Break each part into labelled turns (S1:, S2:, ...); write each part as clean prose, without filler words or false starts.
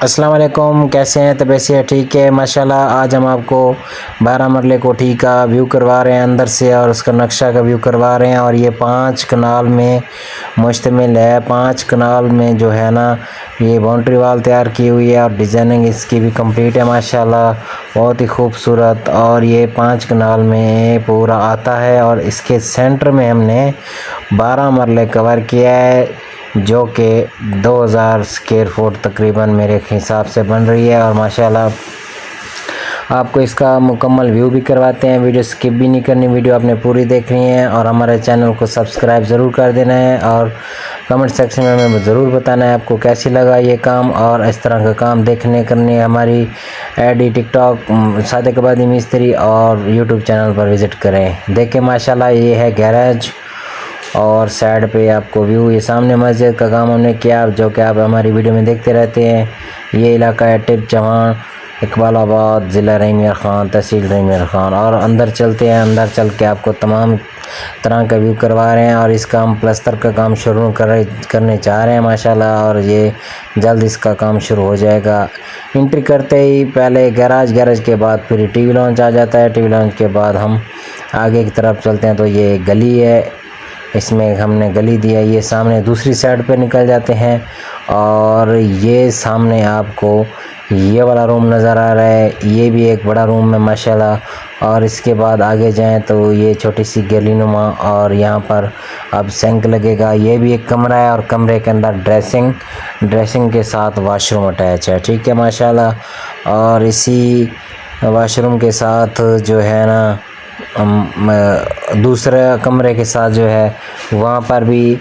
S1: अस्सलाम वालेकुम, कैसे हैं? तबीयत से ठीक है माशाल्लाह। आज हम आपको 12 मरले कोठी का व्यू करवा रहे हैं अंदर से, और उसका नक्शा का व्यू करवा रहे हैं। और ये 5 कनाल में मुश्तमिल है। 5 कनाल में जो है ना, ये बाउंड्री वाल तैयार की हुई है और डिज़ाइनिंग इसकी भी कंप्लीट है माशाल्लाह, बहुत ही खूबसूरत। और ये 5 कनाल में पूरा आता है, और इसके सेंटर में हमने 12 मरले कवर किया है, जो कि 2000 स्क्वायर फुट तकरीबन मेरे हिसाब से बन रही है। और माशाल्लाह आपको इसका मुकम्मल व्यू भी करवाते हैं। वीडियो स्किप भी नहीं करनी, वीडियो आपने पूरी देखनी है। और हमारे चैनल को सब्सक्राइब ज़रूर कर देना है, और कमेंट सेक्शन में हमें ज़रूर बताना है आपको कैसी लगा ये काम। और इस तरह का काम देखने करने हमारी एडी टिकटॉक सादिक आबादी मिस्त्री और यूट्यूब चैनल पर विज़िट करें। देखें माशाल्लाह, ये है गैराज, और साइड पे आपको व्यू, ये सामने मस्जिद का काम हमने किया, जो कि आप हमारी वीडियो में देखते रहते हैं। ये इलाका है टिप चवान, इकबालाबाद, ज़िला रहीम ख़ान, तहसील रहीम ख़ान। और अंदर चलते हैं, अंदर चल के आपको तमाम तरह का व्यू करवा रहे हैं। और इसका हम प्लस्तर का काम शुरू करने चाह रहे हैं माशाल्लाह, और ये जल्द इसका काम शुरू हो जाएगा। एंट्री करते ही पहले गैराज के बाद फिर टीवी लॉन्च आ जाता है। टीवी लॉन्च के बाद हम आगे की तरफ चलते हैं, तो ये गली है, इसमें हमने गली दिया। ये सामने दूसरी साइड पे निकल जाते हैं, और ये सामने आपको ये वाला रूम नज़र आ रहा है। ये भी एक बड़ा रूम है माशाल्लाह। और इसके बाद आगे जाएं तो ये छोटी सी गली नुमा, और यहाँ पर अब सिंक लगेगा। ये भी एक कमरा है, और कमरे के अंदर ड्रेसिंग के साथ वाशरूम अटैच है, ठीक है माशाल्लाह। और इसी वाशरूम के साथ जो है ना, दूसरे कमरे के साथ जो है वहाँ पर भी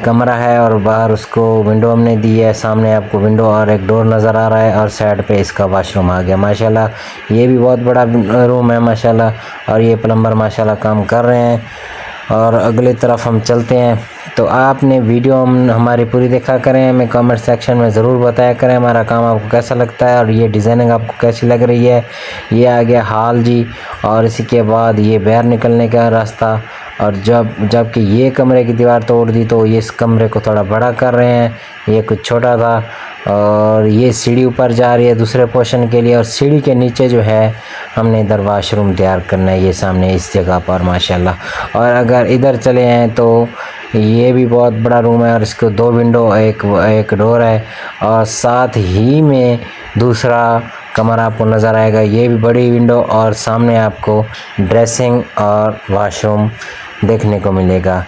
S1: कमरा है, और बाहर उसको विंडो हमने दी है। सामने आपको विंडो और एक डोर नज़र आ रहा है, और साइड पे इसका वाशरूम आ गया माशाल्लाह। ये भी बहुत बड़ा रूम है माशाल्लाह, और ये प्लम्बर माशाल्लाह काम कर रहे हैं। और अगली तरफ हम चलते हैं, तो आपने वीडियो हमारी पूरी देखा करें, हमें कमेंट सेक्शन में ज़रूर बताया करें हमारा काम आपको कैसा लगता है, और ये डिज़ाइनिंग आपको कैसी लग रही है। ये आ गया हाल जी, और इसी के बाद ये बाहर निकलने का रास्ता। और जबकि ये कमरे की दीवार तोड़ दी, तो ये इस कमरे को थोड़ा बड़ा कर रहे हैं, ये कुछ छोटा था। और ये सीढ़ी ऊपर जा रही है दूसरे पोर्शन के लिए, और सीढ़ी के नीचे जो है हमने इधर वाशरूम तैयार करना है, ये सामने इस जगह पर माशाल्लाह। और अगर इधर चले हैं तो ये भी बहुत बड़ा रूम है, और इसको 2 विंडो एक डोर है, और साथ ही में दूसरा कमरा आपको नज़र आएगा, ये भी बड़ी विंडो, और सामने आपको ड्रेसिंग और वाशरूम देखने को मिलेगा।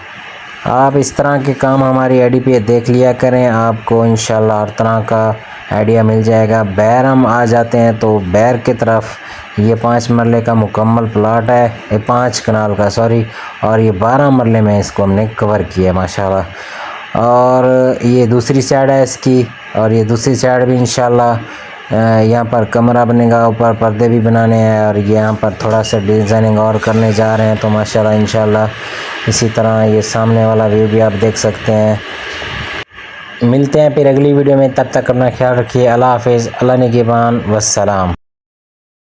S1: आप इस तरह के काम हमारी आईडी पे देख लिया करें, आपको इंशाल्लाह हर तरह का आइडिया मिल जाएगा। बैर हम आ जाते हैं, तो बैर की तरफ ये 5 मरले का मुकम्मल प्लाट है, ये 5 कनाल का सॉरी, और ये 12 मरले में इसको हमने कवर किया है माशाल्लाह। और ये दूसरी साइड है इसकी, और ये दूसरी साइड भी इंशाल्लाह यहाँ पर कमरा बनेगा, ऊपर पर्दे भी बनाने हैं, और यहाँ पर थोड़ा सा डिज़ाइनिंग और करने जा रहे हैं। तो माशाल्लाह इंशाल्लाह इसी तरह ये सामने वाला व्यू भी आप देख सकते हैं। मिलते हैं फिर अगली वीडियो में, तब तक अपना ख्याल रखिए। अल्लाह हाफ़िज़, अल्लाह निगहबान, वस्सलाम।